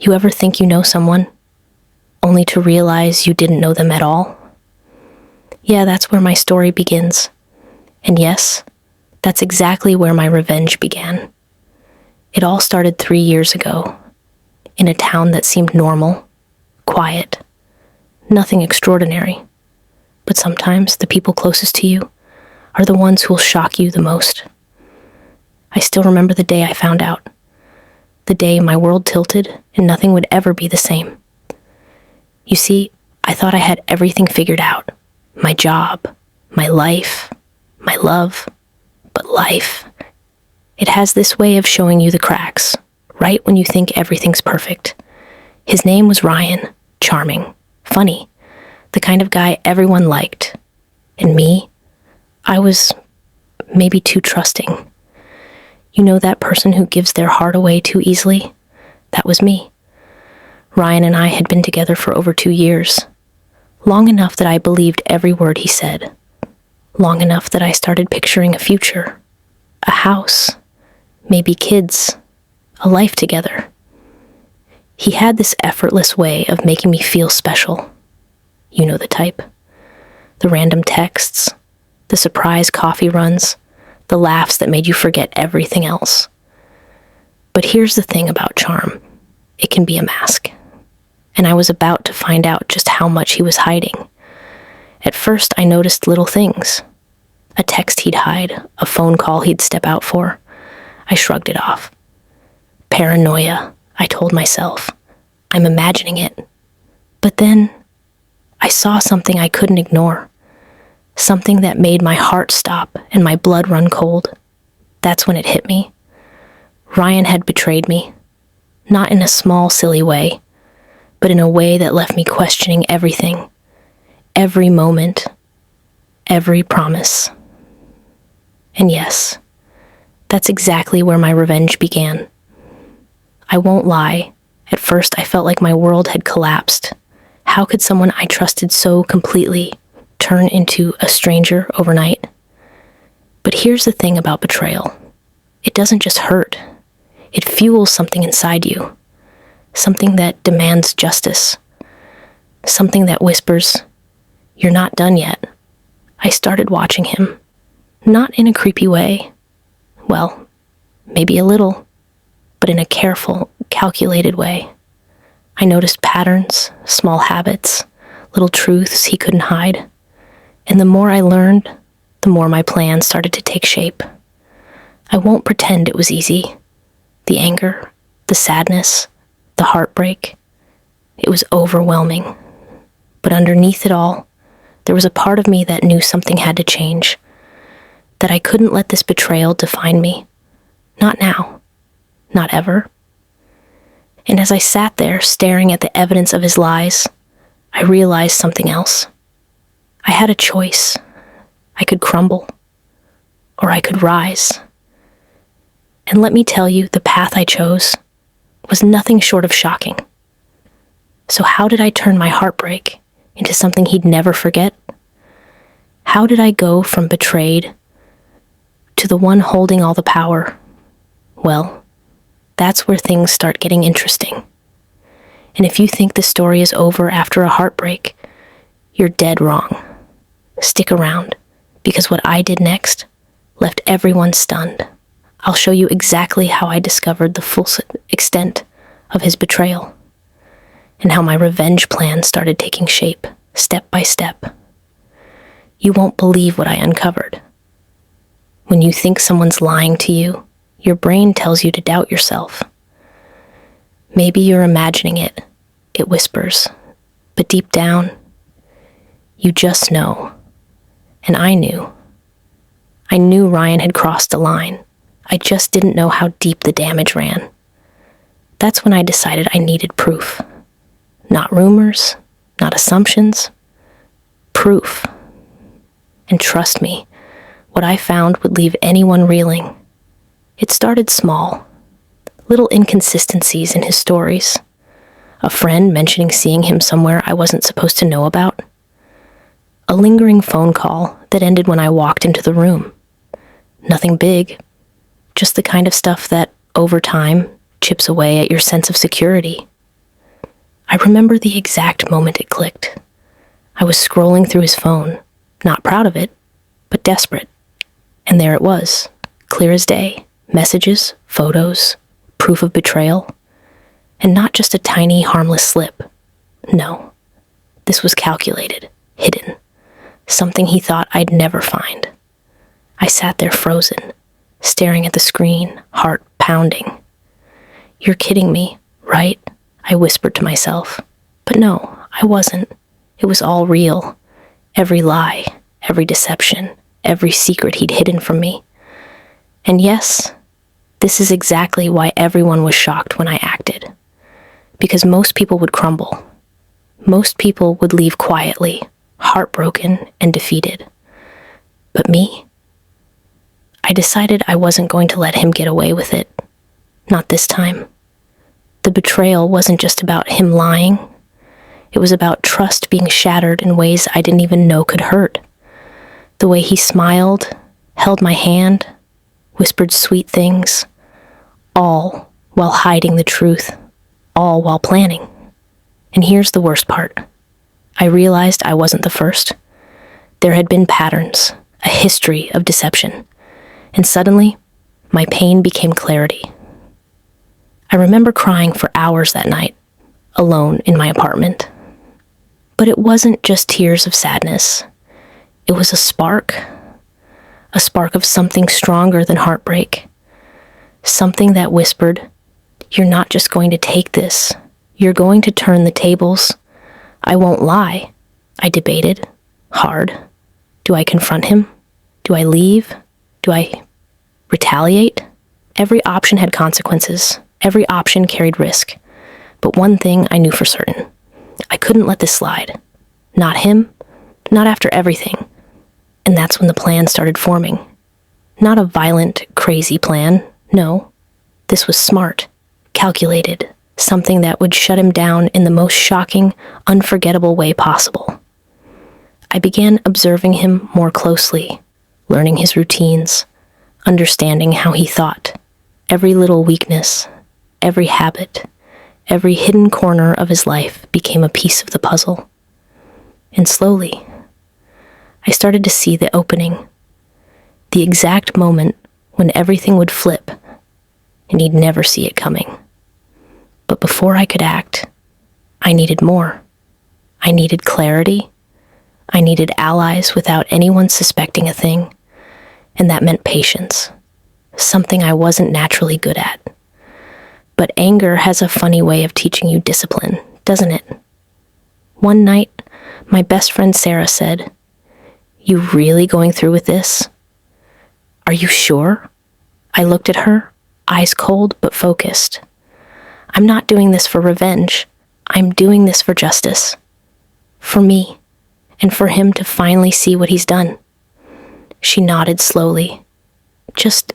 You ever think you know someone, only to realize you didn't know them at all? Yeah, that's where my story begins. And yes, that's exactly where my revenge began. It all started 3 years ago, in a town that seemed normal, quiet, nothing extraordinary. But sometimes the people closest to you are the ones who will shock you the most. I still remember the day I found out. The day my world tilted and nothing would ever be the same. You see, I thought I had everything figured out. My job, my life, my love. But life, it has this way of showing you the cracks, right when you think everything's perfect. His name was Ryan, charming, funny, the kind of guy everyone liked. And me, I was maybe too trusting. You know that person who gives their heart away too easily? That was me. Ryan and I had been together for over 2 years. Long enough that I believed every word he said. Long enough that I started picturing a future. A house. Maybe kids. A life together. He had this effortless way of making me feel special. You know the type. The random texts. The surprise coffee runs. The laughs that made you forget everything else. But here's the thing about charm. It can be a mask. And I was about to find out just how much he was hiding. At first, I noticed little things. A text he'd hide, a phone call he'd step out for. I shrugged it off. Paranoia, I told myself. I'm imagining it. But then, I saw something I couldn't ignore. Something that made my heart stop and my blood run cold. That's when it hit me. Ryan had betrayed me. Not in a small, silly way, but in a way that left me questioning everything. Every moment. Every promise. And yes, that's exactly where my revenge began. I won't lie. At first, I felt like my world had collapsed. How could someone I trusted so completely turn into a stranger overnight? But here's the thing about betrayal. It doesn't just hurt. It fuels something inside you. Something that demands justice. Something that whispers, "You're not done yet." I started watching him. Not in a creepy way. Well, maybe a little, but in a careful, calculated way. I noticed patterns, small habits, little truths he couldn't hide. And the more I learned, the more my plan started to take shape. I won't pretend it was easy. The anger, the sadness, the heartbreak, it was overwhelming. But underneath it all, there was a part of me that knew something had to change. That I couldn't let this betrayal define me. Not now. Not ever. And as I sat there staring at the evidence of his lies, I realized something else. I had a choice. I could crumble, or I could rise. And let me tell you, the path I chose was nothing short of shocking. So how did I turn my heartbreak into something he'd never forget? How did I go from betrayed to the one holding all the power? Well, that's where things start getting interesting. And if you think the story is over after a heartbreak, you're dead wrong. Stick around, because what I did next left everyone stunned. I'll show you exactly how I discovered the full extent of his betrayal, and how my revenge plan started taking shape, step by step. You won't believe what I uncovered. When you think someone's lying to you, your brain tells you to doubt yourself. Maybe you're imagining it. It whispers. But deep down, you just know. And I knew. I knew Ryan had crossed a line. I just didn't know how deep the damage ran. That's when I decided I needed proof. Not rumors, not assumptions. Proof. And trust me, what I found would leave anyone reeling. It started small. Little inconsistencies in his stories. A friend mentioning seeing him somewhere I wasn't supposed to know about. A lingering phone call that ended when I walked into the room. Nothing big, just the kind of stuff that, over time, chips away at your sense of security. I remember the exact moment it clicked. I was scrolling through his phone, not proud of it, but desperate. And there it was, clear as day, messages, photos, proof of betrayal, and not just a tiny, harmless slip. No, this was calculated, hidden, something he thought I'd never find. I sat there frozen, staring at the screen, heart pounding. "You're kidding me, right?" I whispered to myself. But no, I wasn't. It was all real. Every lie, every deception, every secret he'd hidden from me. And yes, this is exactly why everyone was shocked when I acted. Because most people would crumble. Most people would leave quietly, heartbroken and defeated. But me? I decided I wasn't going to let him get away with it. Not this time. The betrayal wasn't just about him lying. It was about trust being shattered in ways I didn't even know could hurt. The way he smiled, held my hand, whispered sweet things, all while hiding the truth, all while planning. And here's the worst part. I realized I wasn't the first. There had been patterns, a history of deception, and suddenly, my pain became clarity. I remember crying for hours that night, alone in my apartment. But it wasn't just tears of sadness. It was a spark of something stronger than heartbreak. Something that whispered, "You're not just going to take this. You're going to turn the tables." I won't lie. I debated. Hard. Do I confront him? Do I leave? Do I retaliate? Every option had consequences. Every option carried risk. But one thing I knew for certain. I couldn't let this slide. Not him. Not after everything. And that's when the plan started forming. Not a violent, crazy plan. No. This was smart. Calculated. Something that would shut him down in the most shocking, unforgettable way possible. I began observing him more closely, learning his routines, understanding how he thought. Every little weakness, every habit, every hidden corner of his life became a piece of the puzzle. And slowly, I started to see the opening, the exact moment when everything would flip, and he'd never see it coming. But before I could act, I needed more. I needed clarity. I needed allies without anyone suspecting a thing, and that meant patience, something I wasn't naturally good at. But anger has a funny way of teaching you discipline, doesn't it? One night, my best friend Sarah said, "You really going through with this? Are you sure?" I looked at her, eyes cold but focused. "I'm not doing this for revenge. I'm doing this for justice. For me, and for him to finally see what he's done." She nodded slowly. "Just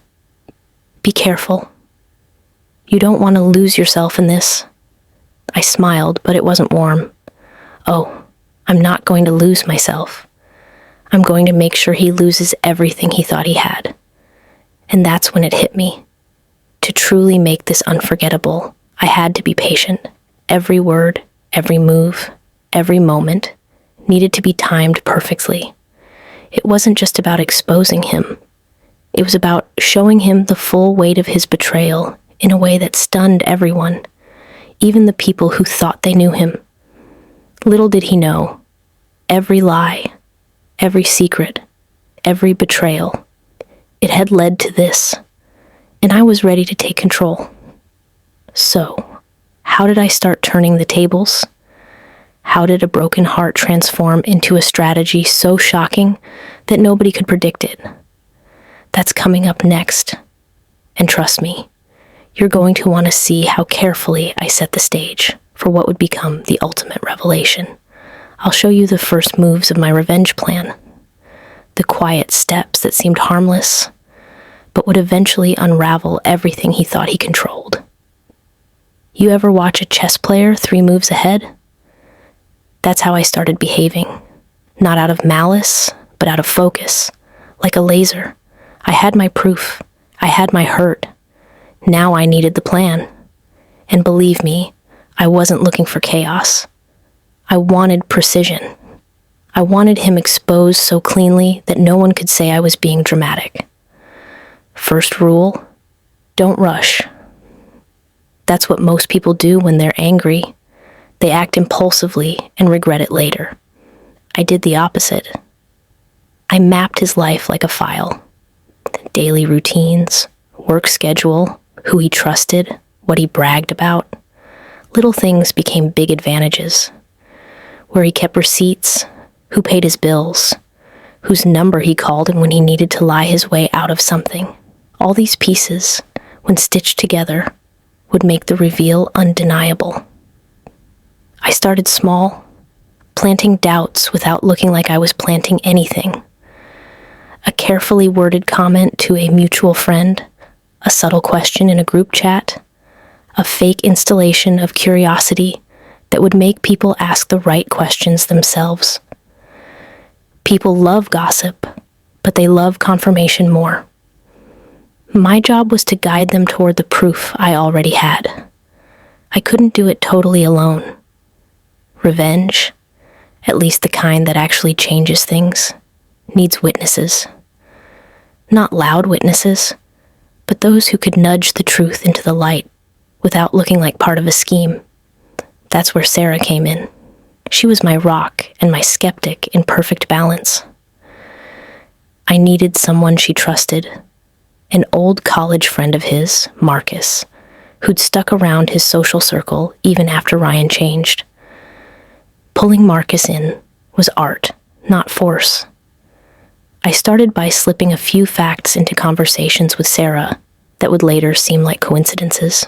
be careful. You don't want to lose yourself in this." I smiled, but it wasn't warm. "Oh, I'm not going to lose myself. I'm going to make sure he loses everything he thought he had." And that's when it hit me. To truly make this unforgettable, I had to be patient. Every word, every move, every moment needed to be timed perfectly. It wasn't just about exposing him. It was about showing him the full weight of his betrayal in a way that stunned everyone, even the people who thought they knew him. Little did he know, every lie, every secret, every betrayal, it had led to this, and I was ready to take control. So, how did I start turning the tables? How did a broken heart transform into a strategy so shocking that nobody could predict it? That's coming up next. And trust me, you're going to want to see how carefully I set the stage for what would become the ultimate revelation. I'll show you the first moves of my revenge plan. The quiet steps that seemed harmless, but would eventually unravel everything he thought he controlled. You ever watch a chess player 3 moves ahead? That's how I started behaving. Not out of malice, but out of focus. Like a laser. I had my proof. I had my hurt. Now I needed the plan. And believe me, I wasn't looking for chaos. I wanted precision. I wanted him exposed so cleanly that no one could say I was being dramatic. First rule, don't rush. That's what most people do when they're angry. They act impulsively and regret it later. I did the opposite. I mapped his life like a file. Daily routines, work schedule, who he trusted, what he bragged about. Little things became big advantages. Where he kept receipts, who paid his bills, whose number he called when he needed to lie his way out of something. All these pieces, when stitched together, would make the reveal undeniable. I started small, planting doubts without looking like I was planting anything. A carefully worded comment to a mutual friend, a subtle question in a group chat, a fake installation of curiosity that would make people ask the right questions themselves. People love gossip, but they love confirmation more. My job was to guide them toward the proof I already had. I couldn't do it totally alone. Revenge, at least the kind that actually changes things, needs witnesses. Not loud witnesses, but those who could nudge the truth into the light without looking like part of a scheme. That's where Sarah came in. She was my rock and my skeptic in perfect balance. I needed someone she trusted, an old college friend of his, Marcus, who'd stuck around his social circle even after Ryan changed. Pulling Marcus in was art, not force. I started by slipping a few facts into conversations with Sarah that would later seem like coincidences.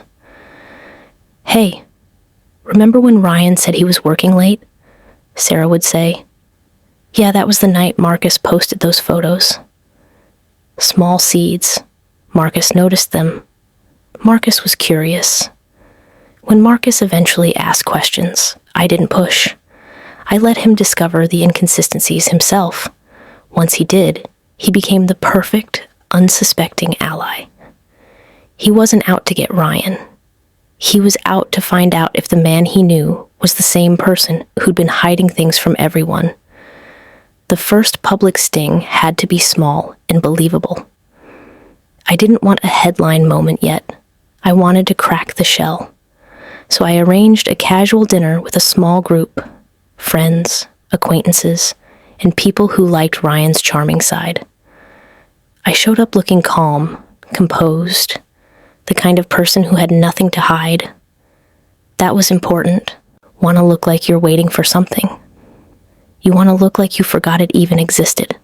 Hey, remember when Ryan said he was working late? Sarah would say. Yeah, that was the night Marcus posted those photos. Small seeds. Marcus noticed them. Marcus was curious. When Marcus eventually asked questions, I didn't push. I let him discover the inconsistencies himself. Once he did, he became the perfect, unsuspecting ally. He wasn't out to get Ryan. He was out to find out if the man he knew was the same person who'd been hiding things from everyone. The first public sting had to be small and believable. I didn't want a headline moment yet. I wanted to crack the shell. So I arranged a casual dinner with a small group, friends, acquaintances, and people who liked Ryan's charming side. I showed up looking calm, composed, the kind of person who had nothing to hide. That was important. Want to look like you're waiting for something. You want to look like you forgot it even existed.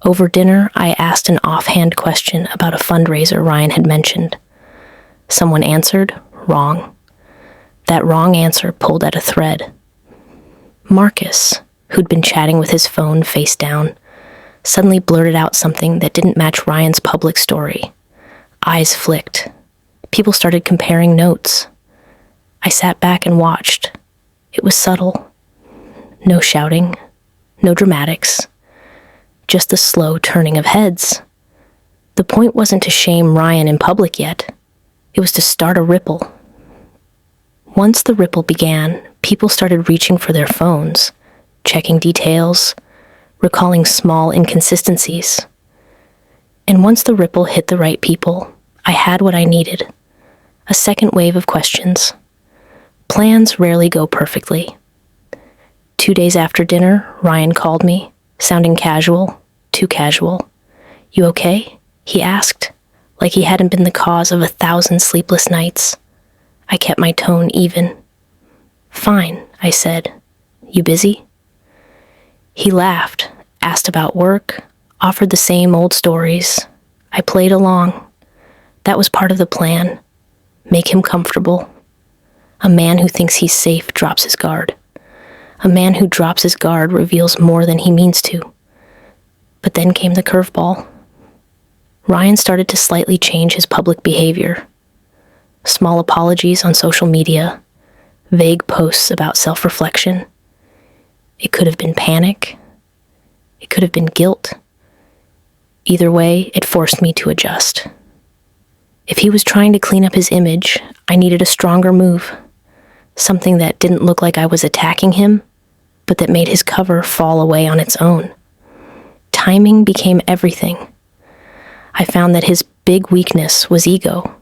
Over dinner, I asked an offhand question about a fundraiser Ryan had mentioned. Someone answered, wrong. That wrong answer pulled at a thread. Marcus, who'd been chatting with his phone face down, suddenly blurted out something that didn't match Ryan's public story. Eyes flicked. People started comparing notes. I sat back and watched. It was subtle. No shouting, no dramatics, just the slow turning of heads. The point wasn't to shame Ryan in public yet. It was to start a ripple. Once the ripple began, people started reaching for their phones, checking details, recalling small inconsistencies. And once the ripple hit the right people, I had what I needed. A second wave of questions. Plans rarely go perfectly. 2 days after dinner, Ryan called me, sounding casual, too casual. You okay? He asked, like he hadn't been the cause of 1,000 sleepless nights. I kept my tone even. Fine, I said. You busy? He laughed, asked about work, offered the same old stories. I played along. That was part of the plan. Make him comfortable. A man who thinks he's safe drops his guard. A man who drops his guard reveals more than he means to. But then came the curveball. Ryan started to slightly change his public behavior. Small apologies on social media, vague posts about self-reflection. It could have been panic. It could have been guilt. Either way, it forced me to adjust. If he was trying to clean up his image, I needed a stronger move. something that didn't look like I was attacking him, but that made his cover fall away on its own. Timing became everything. I found that his big weakness was ego.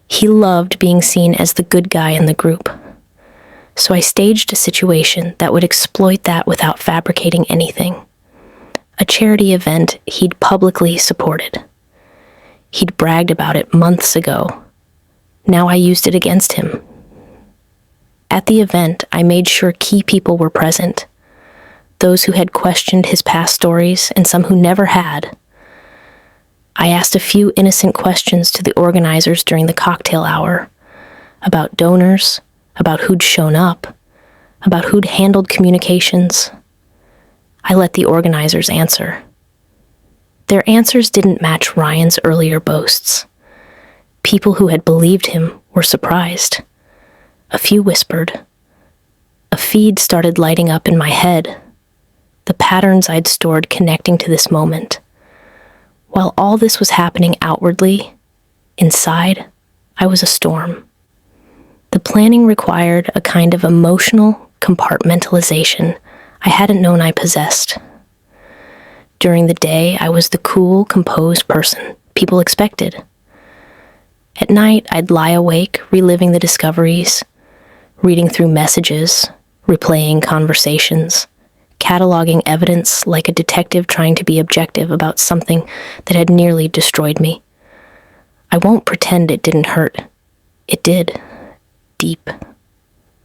He loved being seen as the good guy in the group. So I staged a situation that would exploit that without fabricating anything. A charity event he'd publicly supported. He'd bragged about it months ago. Now I used it against him. At the event, I made sure key people were present. Those who had questioned his past stories and some who never had. I asked a few innocent questions to the organizers during the cocktail hour about donors, about who'd shown up, about who'd handled communications. I let the organizers answer. Their answers didn't match Ryan's earlier boasts. People who had believed him were surprised. A few whispered. A feed started lighting up in my head, the patterns I'd stored connecting to this moment. While all this was happening outwardly, inside, I was a storm. The planning required a kind of emotional compartmentalization I hadn't known I possessed. During the day, I was the cool, composed person people expected. At night, I'd lie awake, reliving the discoveries, reading through messages, replaying conversations, cataloging evidence like a detective trying to be objective about something that had nearly destroyed me. I won't pretend it didn't hurt. It did. Deep.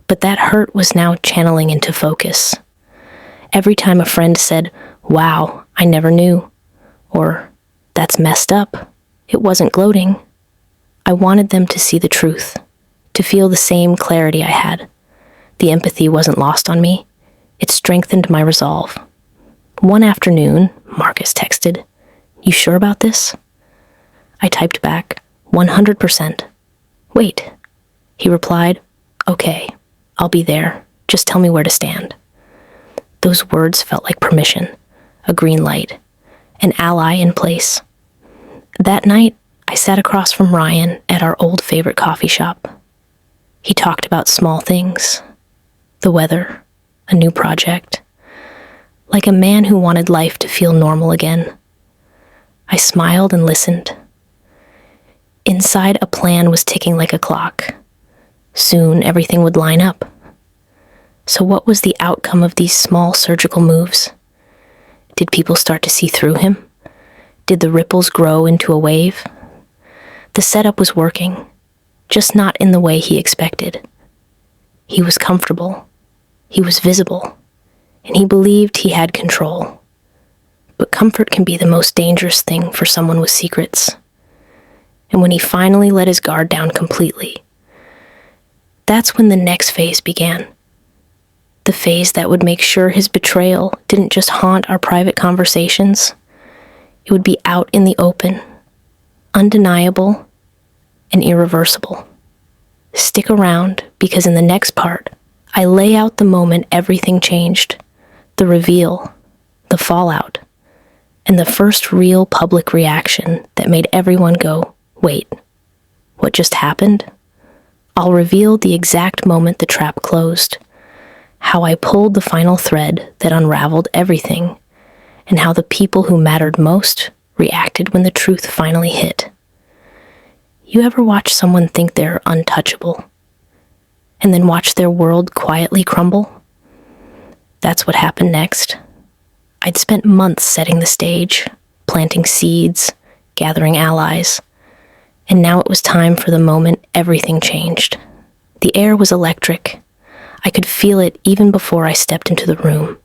But that hurt was now channeling into focus. Every time a friend said, "Wow, I never knew," or "That's messed up," it wasn't gloating. I wanted them to see the truth, to feel the same clarity I had. The empathy wasn't lost on me. It strengthened my resolve. One afternoon, Marcus texted, "You sure about this?" I typed back, 100%. "Wait." He replied, "Okay, I'll be there. Just tell me where to stand." Those words felt like permission, a green light, an ally in place. That night, I sat across from Ryan at our old favorite coffee shop. He talked about small things, the weather, a new project, like a man who wanted life to feel normal again. I smiled and listened. Inside, a plan was ticking like a clock. Soon, everything would line up. So what was the outcome of these small surgical moves? Did people start to see through him? Did the ripples grow into a wave? The setup was working, just not in the way he expected. He was comfortable, he was visible, and he believed he had control. But comfort can be the most dangerous thing for someone with secrets. And when he finally let his guard down completely, that's when the next phase began. The phase that would make sure his betrayal didn't just haunt our private conversations. It would be out in the open, undeniable, and irreversible. Stick around, because in the next part, I lay out the moment everything changed, the reveal, the fallout, and the first real public reaction that made everyone go, "Wait, what just happened?" I'll reveal the exact moment the trap closed, how I pulled the final thread that unraveled everything, and how the people who mattered most reacted when the truth finally hit. You ever watch someone think they're untouchable, and then watch their world quietly crumble? That's what happened next. I'd spent months setting the stage, planting seeds, gathering allies, and now it was time for the moment everything changed. The air was electric. I could feel it even before I stepped into the room.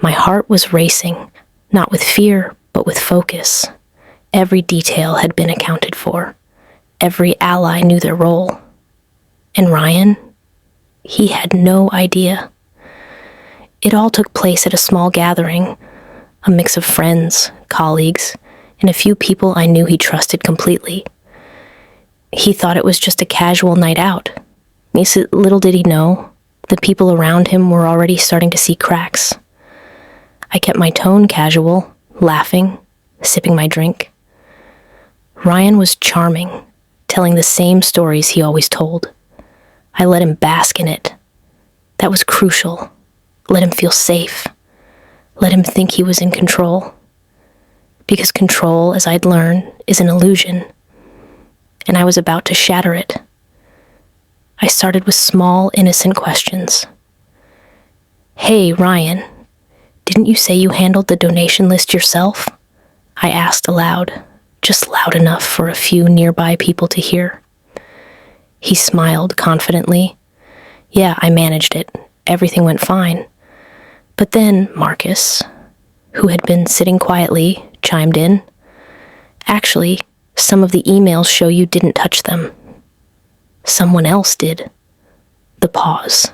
My heart was racing, not with fear, but with focus. Every detail had been accounted for. Every ally knew their role. And Ryan, he had no idea. It all took place at a small gathering, a mix of friends, colleagues, and a few people I knew he trusted completely. He thought it was just a casual night out. Little did he know, the people around him were already starting to see cracks. I kept my tone casual, laughing, sipping my drink. Ryan was charming, telling the same stories he always told. I let him bask in it. That was crucial. Let him feel safe. Let him think he was in control. Because control, as I'd learned, is an illusion. And I was about to shatter it. I started with small, innocent questions. "Hey, Ryan, didn't you say you handled the donation list yourself?" I asked aloud, just loud enough for a few nearby people to hear. He smiled confidently. "Yeah, I managed it. Everything went fine." But then Marcus, who had been sitting quietly, chimed in. "Actually, some of the emails show you didn't touch them. Someone else did." The pause.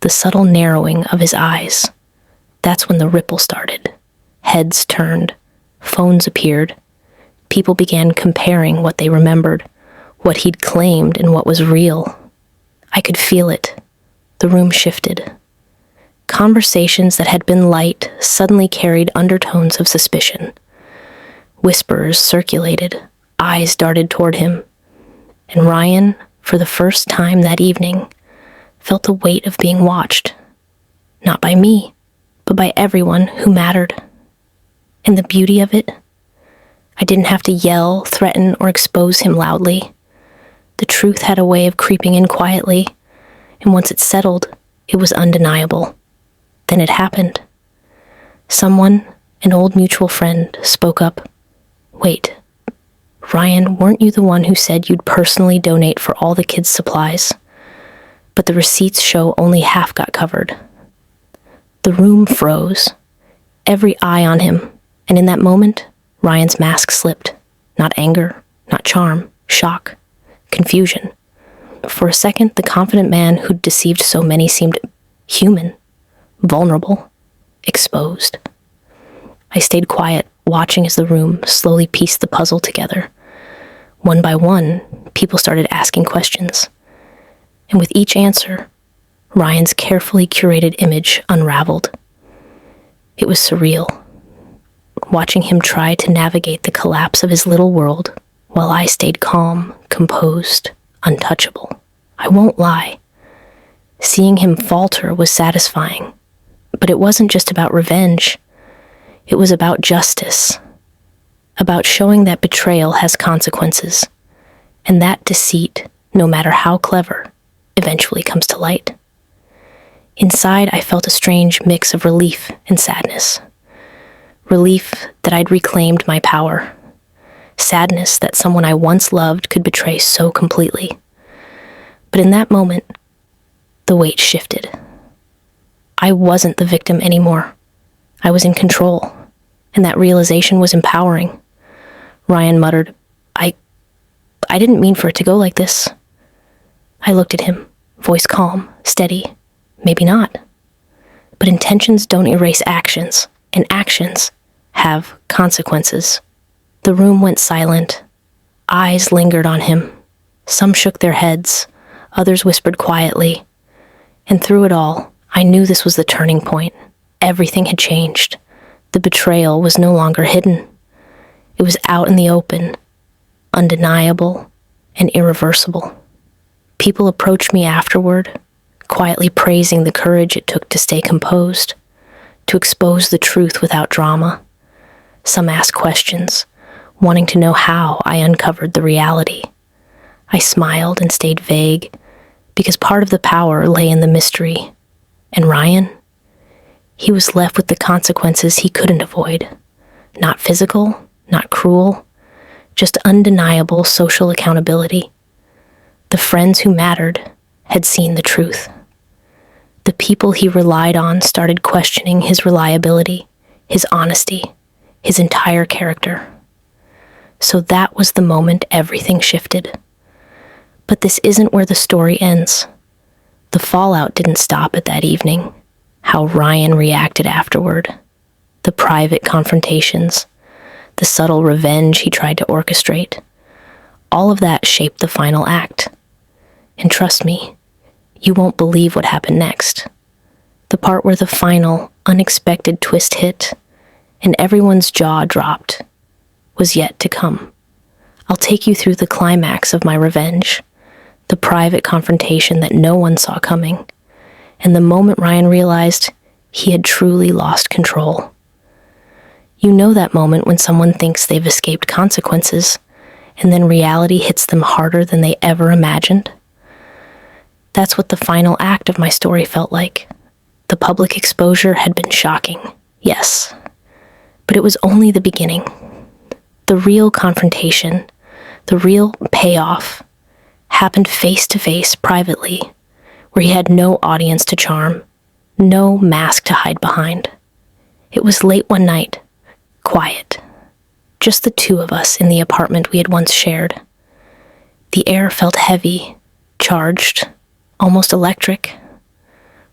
The subtle narrowing of his eyes. That's when the ripple started. Heads turned. Phones appeared. People began comparing what they remembered, what he'd claimed and what was real. I could feel it. The room shifted. Conversations that had been light suddenly carried undertones of suspicion. Whispers circulated. Eyes darted toward him. And Ryan, for the first time that evening, felt the weight of being watched. Not by me, but by everyone who mattered. And the beauty of it? I didn't have to yell, threaten, or expose him loudly. The truth had a way of creeping in quietly, and once it settled, it was undeniable. Then it happened. Someone, an old mutual friend, spoke up. "Wait, Ryan, weren't you the one who said you'd personally donate for all the kids' supplies? But the receipts show only half got covered." The room froze, every eye on him, and in that moment, Ryan's mask slipped. Not anger, not charm, shock, confusion. For a second, the confident man who'd deceived so many seemed human, vulnerable, exposed. I stayed quiet, watching as the room slowly pieced the puzzle together. One by one, people started asking questions. And with each answer, Ryan's carefully curated image unraveled. It was surreal, watching him try to navigate the collapse of his little world while I stayed calm, composed, untouchable. I won't lie. Seeing him falter was satisfying, but it wasn't just about revenge. It was about justice, about showing that betrayal has consequences, and that deceit, no matter how clever, eventually comes to light. Inside, I felt a strange mix of relief and sadness. Relief that I'd reclaimed my power. Sadness that someone I once loved could betray so completely. But in that moment, the weight shifted. I wasn't the victim anymore. I was in control, and that realization was empowering. Ryan muttered, I didn't mean for it to go like this." I looked at him, voice calm, steady. Maybe not. But intentions don't erase actions, and actions have consequences. The room went silent. Eyes lingered on him. Some shook their heads, others whispered quietly. And through it all, I knew this was the turning point. Everything had changed. The betrayal was no longer hidden. It was out in the open, undeniable and irreversible. People approached me afterward, quietly praising the courage it took to stay composed, to expose the truth without drama. Some asked questions, wanting to know how I uncovered the reality. I smiled and stayed vague, because part of the power lay in the mystery. And Ryan? He was left with the consequences he couldn't avoid. Not physical, not cruel, just undeniable social accountability. The friends who mattered had seen the truth. The people he relied on started questioning his reliability, his honesty, his entire character. So that was the moment everything shifted. But this isn't where the story ends. The fallout didn't stop at that evening. How Ryan reacted afterward, the private confrontations, the subtle revenge he tried to orchestrate, all of that shaped the final act. And trust me, you won't believe what happened next. The part where the final, unexpected twist hit, and everyone's jaw dropped, was yet to come. I'll take you through the climax of my revenge, the private confrontation that no one saw coming, and the moment Ryan realized he had truly lost control. You know that moment when someone thinks they've escaped consequences, and then reality hits them harder than they ever imagined? That's what the final act of my story felt like. The public exposure had been shocking, yes, but it was only the beginning. The real confrontation, the real payoff, happened face to face privately, where he had no audience to charm, no mask to hide behind. It was late one night, quiet, just the two of us in the apartment we had once shared. The air felt heavy, charged, almost electric.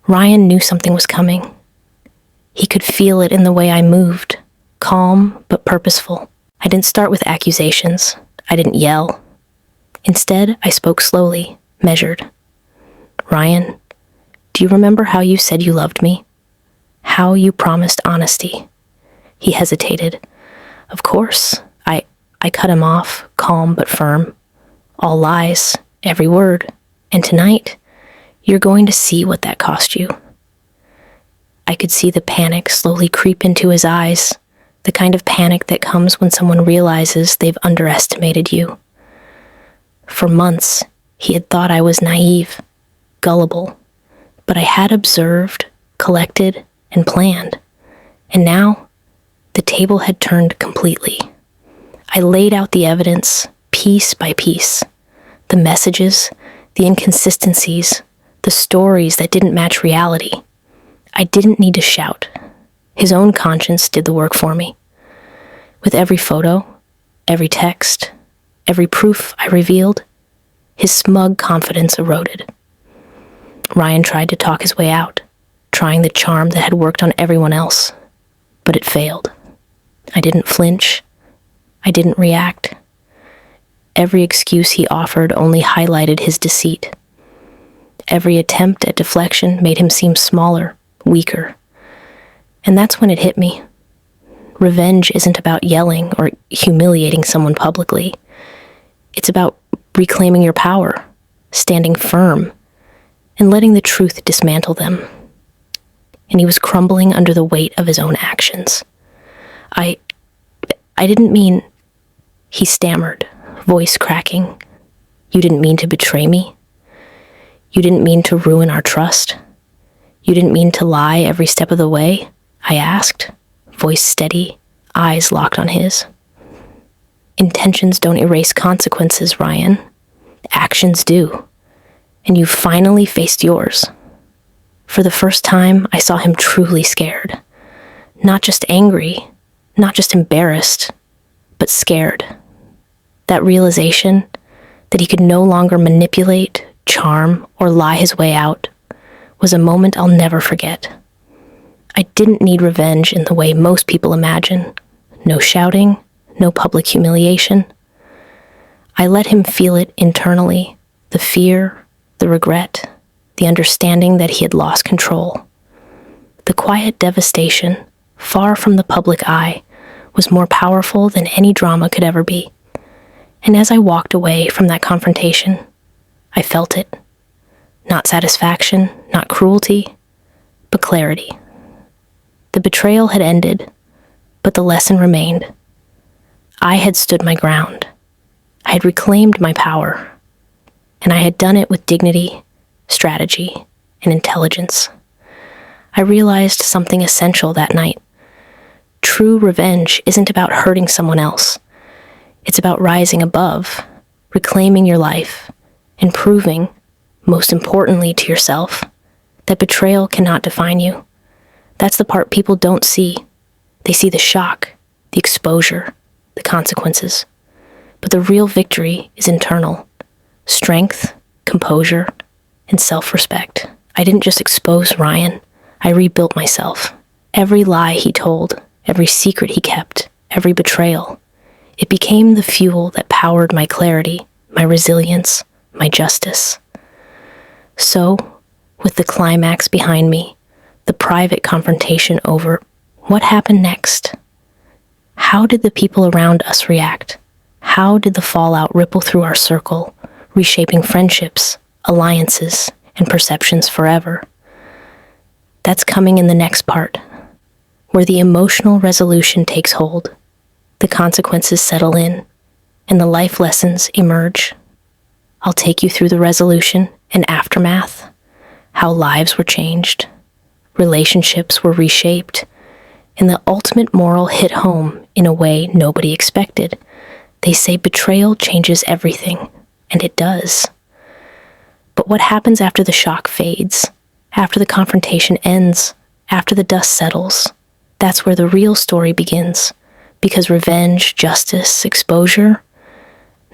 Ryan knew something was coming. He could feel it in the way I moved, calm but purposeful. I didn't start with accusations. I didn't yell. Instead, I spoke slowly, measured. "Ryan, do you remember how you said you loved me? How you promised honesty?" He hesitated. "Of course." I cut him off, calm but firm. "All lies, every word. And tonight, you're going to see what that cost you." I could see the panic slowly creep into his eyes, the kind of panic that comes when someone realizes they've underestimated you. For months, he had thought I was naive, gullible, but I had observed, collected, and planned. And now, the table had turned completely. I laid out the evidence, piece by piece. The messages, the inconsistencies, the stories that didn't match reality. I didn't need to shout. His own conscience did the work for me. With every photo, every text, every proof I revealed, his smug confidence eroded. Ryan tried to talk his way out, trying the charm that had worked on everyone else, but it failed. I didn't flinch. I didn't react. Every excuse he offered only highlighted his deceit. Every attempt at deflection made him seem smaller, weaker. And that's when it hit me. Revenge isn't about yelling or humiliating someone publicly. It's about reclaiming your power, standing firm, and letting the truth dismantle them. And he was crumbling under the weight of his own actions. I didn't mean, he stammered, voice cracking. "You didn't mean to betray me? You didn't mean to ruin our trust? You didn't mean to lie every step of the way?" I asked, voice steady, eyes locked on his. "Intentions don't erase consequences, Ryan. Actions do. And you finally faced yours." For the first time, I saw him truly scared. Not just angry, not just embarrassed, but scared. That realization that he could no longer manipulate, charm, or lie his way out was a moment I'll never forget. I didn't need revenge in the way most people imagine. No shouting, no public humiliation. I let him feel it internally, the fear, the regret, the understanding that he had lost control. The quiet devastation, far from the public eye, was more powerful than any drama could ever be. And as I walked away from that confrontation, I felt it. Not satisfaction, not cruelty, but clarity. The betrayal had ended, but the lesson remained. I had stood my ground. I had reclaimed my power, and I had done it with dignity, strategy, and intelligence. I realized something essential that night. True revenge isn't about hurting someone else. It's about rising above, reclaiming your life, and proving, most importantly to yourself, that betrayal cannot define you. That's the part people don't see. They see the shock, the exposure, the consequences. But the real victory is internal. Strength, composure, and self-respect. I didn't just expose Ryan. I rebuilt myself. Every lie he told, every secret he kept, every betrayal. It became the fuel that powered my clarity, my resilience, my justice. So, with the climax behind me, the private confrontation over, what happened next? How did the people around us react? How did the fallout ripple through our circle, reshaping friendships, alliances, and perceptions forever. That's coming in the next part, where the emotional resolution takes hold, the consequences settle in, and the life lessons emerge. I'll take you through the resolution and aftermath, how lives were changed, relationships were reshaped, and the ultimate moral hit home in a way nobody expected. They say betrayal changes everything, and it does. But what happens after the shock fades, after the confrontation ends, after the dust settles? That's where the real story begins, because revenge, justice, exposure,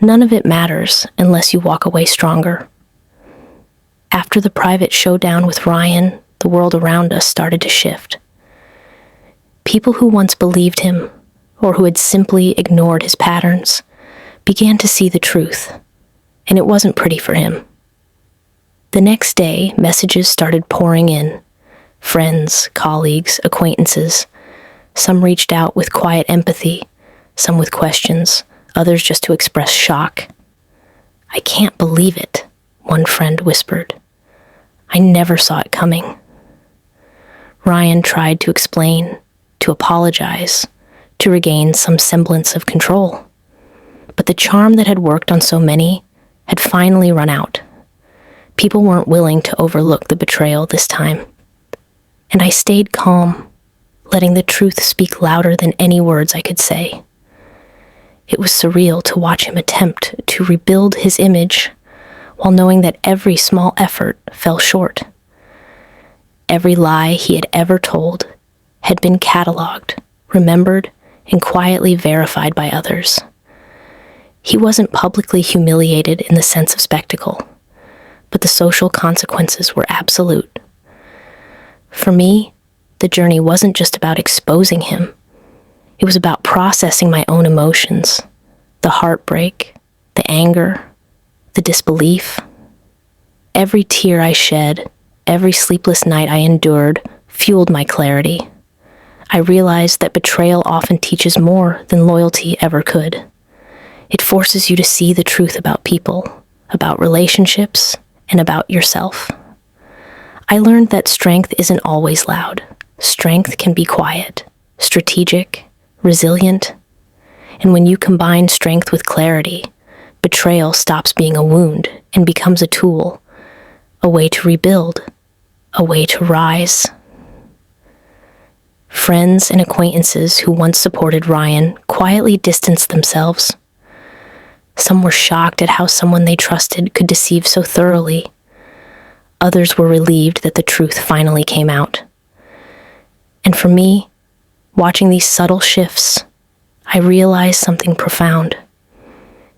none of it matters unless you walk away stronger. After the private showdown with Ryan, the world around us started to shift. People who once believed him, or who had simply ignored his patterns, began to see the truth, and it wasn't pretty for him. The next day, messages started pouring in. Friends, colleagues, acquaintances. Some reached out with quiet empathy, some with questions, others just to express shock. "I can't believe it," one friend whispered. "I never saw it coming." Ryan tried to explain, to apologize, to regain some semblance of control. But the charm that had worked on so many had finally run out. People weren't willing to overlook the betrayal this time. And I stayed calm, letting the truth speak louder than any words I could say. It was surreal to watch him attempt to rebuild his image while knowing that every small effort fell short. Every lie he had ever told had been cataloged, remembered, and quietly verified by others. He wasn't publicly humiliated in the sense of spectacle, but the social consequences were absolute. For me, the journey wasn't just about exposing him. It was about processing my own emotions, the heartbreak, the anger, the disbelief. Every tear I shed, every sleepless night I endured, fueled my clarity. I realized that betrayal often teaches more than loyalty ever could. It forces you to see the truth about people, about relationships, and about yourself. I learned that strength isn't always loud. Strength can be quiet, strategic, resilient. And when you combine strength with clarity, betrayal stops being a wound and becomes a tool, a way to rebuild, a way to rise. Friends and acquaintances who once supported Ryan quietly distanced themselves. Some were shocked at how someone they trusted could deceive so thoroughly. Others were relieved that the truth finally came out. And for me, watching these subtle shifts, I realized something profound.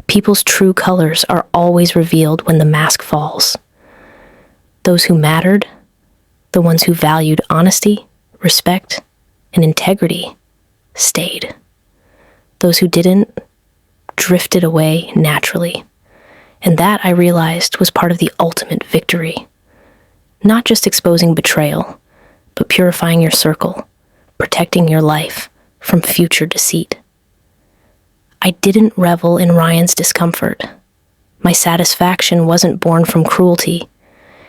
People's true colors are always revealed when the mask falls. Those who mattered, the ones who valued honesty, respect, and integrity, stayed. Those who didn't drifted away naturally. And that, I realized, was part of the ultimate victory. Not just exposing betrayal, but purifying your circle, protecting your life from future deceit. I didn't revel in Ryan's discomfort. My satisfaction wasn't born from cruelty.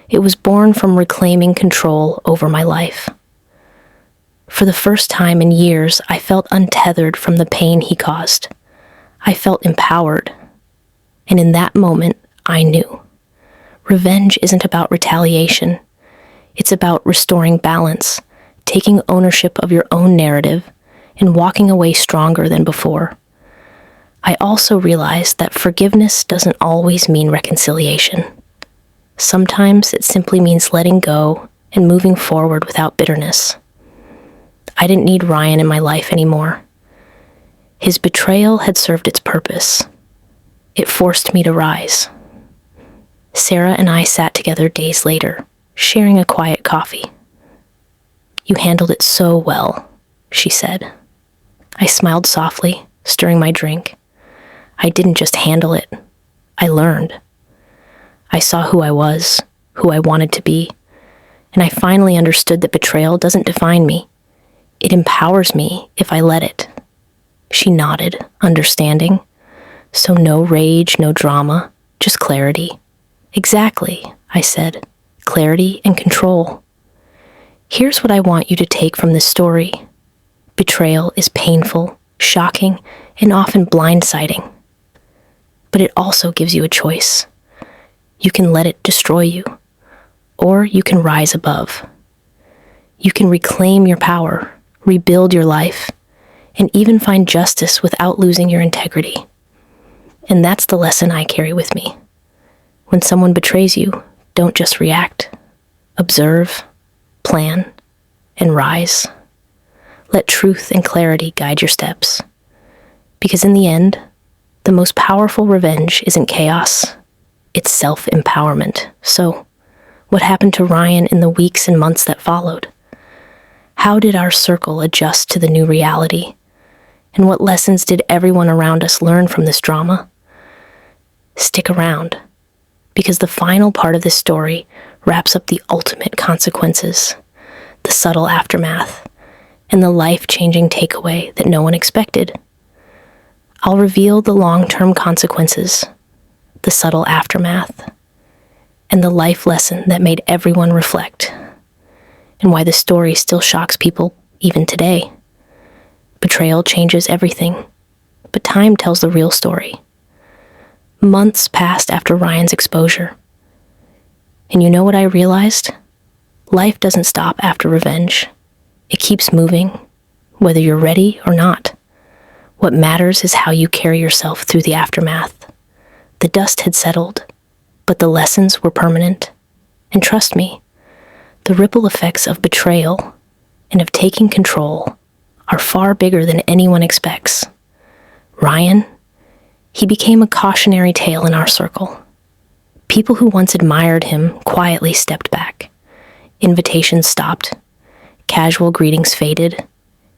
It was born from reclaiming control over my life. For the first time in years, I felt untethered from the pain he caused. I felt empowered. And in that moment, I knew. Revenge isn't about retaliation. It's about restoring balance, taking ownership of your own narrative, and walking away stronger than before. I also realized that forgiveness doesn't always mean reconciliation. Sometimes it simply means letting go and moving forward without bitterness. I didn't need Ryan in my life anymore. His betrayal had served its purpose. It forced me to rise. Sarah and I sat together days later, sharing a quiet coffee. "You handled it so well," she said. I smiled softly, stirring my drink. I didn't just handle it. I learned. I saw who I was, who I wanted to be, and I finally understood that betrayal doesn't define me. It empowers me if I let it. She nodded, understanding. So no rage, no drama, Just clarity. Exactly, I said. Clarity and control. Here's what I want you to take from this story. Betrayal is painful, shocking, and often blindsiding. But it also gives you a choice. You can let it destroy you, or you can rise above. You can reclaim your power, rebuild your life, and even find justice without losing your integrity. And that's the lesson I carry with me. When someone betrays you, don't just react. Observe, plan, and rise. Let truth and clarity guide your steps. Because in the end, the most powerful revenge isn't chaos, it's self-empowerment. So, what happened to Ryan in the weeks and months that followed? How did our circle adjust to the new reality? And what lessons did everyone around us learn from this drama? Stick around, because the final part of this story wraps up the ultimate consequences, the subtle aftermath, and the life-changing takeaway that no one expected. I'll reveal the long-term consequences, the subtle aftermath, and the life lesson that made everyone reflect, and why the story still shocks people even today. Betrayal changes everything, but time tells the real story. Months passed after Ryan's exposure. And you know what I realized? Life doesn't stop after revenge. It keeps moving, whether you're ready or not. What matters is how you carry yourself through the aftermath. The dust had settled, but the lessons were permanent. And trust me, the ripple effects of betrayal and of taking control are far bigger than anyone expects. Ryan, he became a cautionary tale in our circle. People who once admired him quietly stepped back. Invitations stopped, casual greetings faded,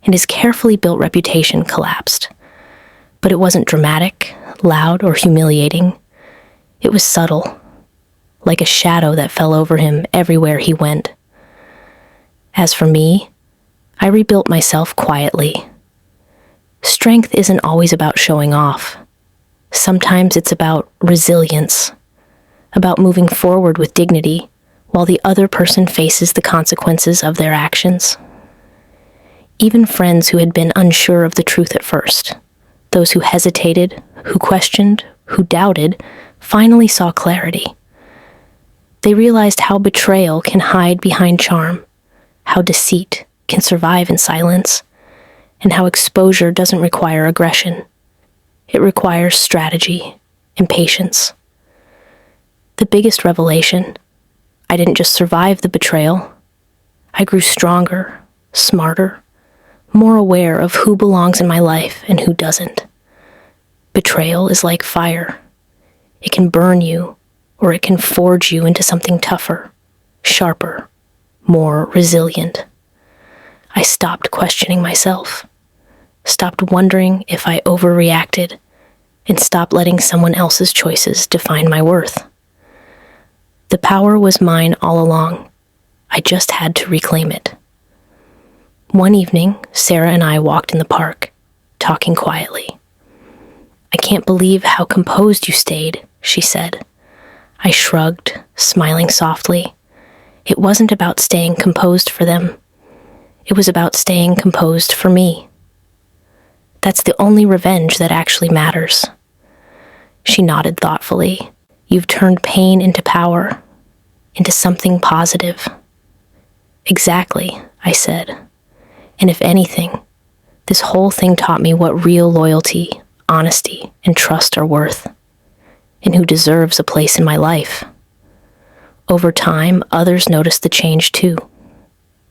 and his carefully built reputation collapsed. But it wasn't dramatic, loud, or humiliating. It was subtle, like a shadow that fell over him everywhere he went. As for me, I rebuilt myself quietly. Strength isn't always about showing off. Sometimes it's about resilience, about moving forward with dignity while the other person faces the consequences of their actions. Even friends who had been unsure of the truth at first, those who hesitated, who questioned, who doubted, finally saw clarity. They realized how betrayal can hide behind charm, how deceit can survive in silence, and how exposure doesn't require aggression. It requires strategy and patience. The biggest revelation, I didn't just survive the betrayal. I grew stronger, smarter, more aware of who belongs in my life and who doesn't. Betrayal is like fire. It can burn you, or it can forge you into something tougher, sharper, more resilient. I stopped questioning myself, stopped wondering if I overreacted, and stopped letting someone else's choices define my worth. The power was mine all along. I just had to reclaim it. One evening, Sarah and I walked in the park, talking quietly. "I can't believe how composed you stayed," she said. I shrugged, smiling softly. It wasn't about staying composed for them. It was about staying composed for me. That's the only revenge that actually matters. She nodded thoughtfully. "You've turned pain into power, into something positive." "Exactly," I said. "And if anything, this whole thing taught me what real loyalty, honesty, and trust are worth, and who deserves a place in my life." Over time, others noticed the change too.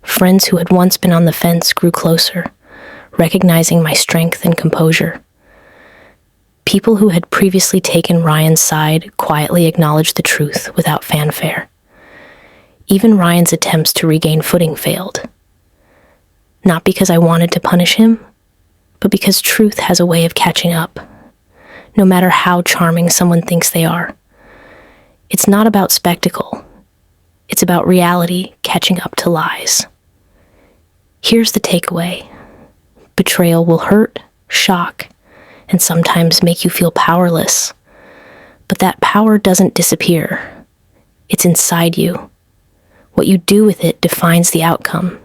Friends who had once been on the fence grew closer, recognizing my strength and composure. People who had previously taken Ryan's side quietly acknowledged the truth without fanfare. Even Ryan's attempts to regain footing failed. Not because I wanted to punish him, but because truth has a way of catching up, no matter how charming someone thinks they are. It's not about spectacle. It's about reality catching up to lies. Here's the takeaway. Betrayal will hurt, shock, and sometimes make you feel powerless. But that power doesn't disappear. It's inside you. What you do with it defines the outcome.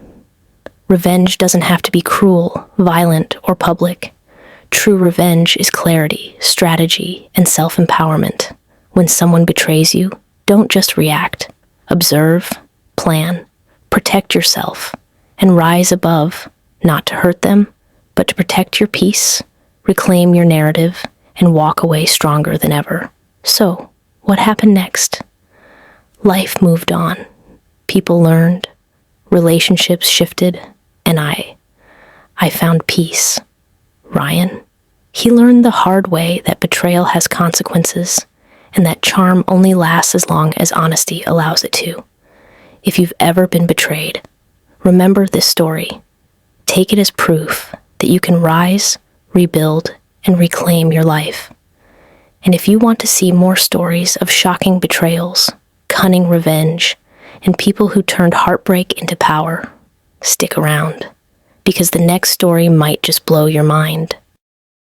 Revenge doesn't have to be cruel, violent, or public. True revenge is clarity, strategy, and self-empowerment. When someone betrays you, don't just react. Observe, plan, protect yourself, and rise above, not to hurt them, but to protect your peace, reclaim your narrative, and walk away stronger than ever. So, what happened next? Life moved on. People learned, relationships shifted, and I found peace. Ryan, he learned the hard way that betrayal has consequences, and that charm only lasts as long as honesty allows it to. If you've ever been betrayed, remember this story. Take it as proof that you can rise, rebuild, and reclaim your life. And if you want to see more stories of shocking betrayals, cunning revenge, and people who turned heartbreak into power, stick around, because the next story might just blow your mind.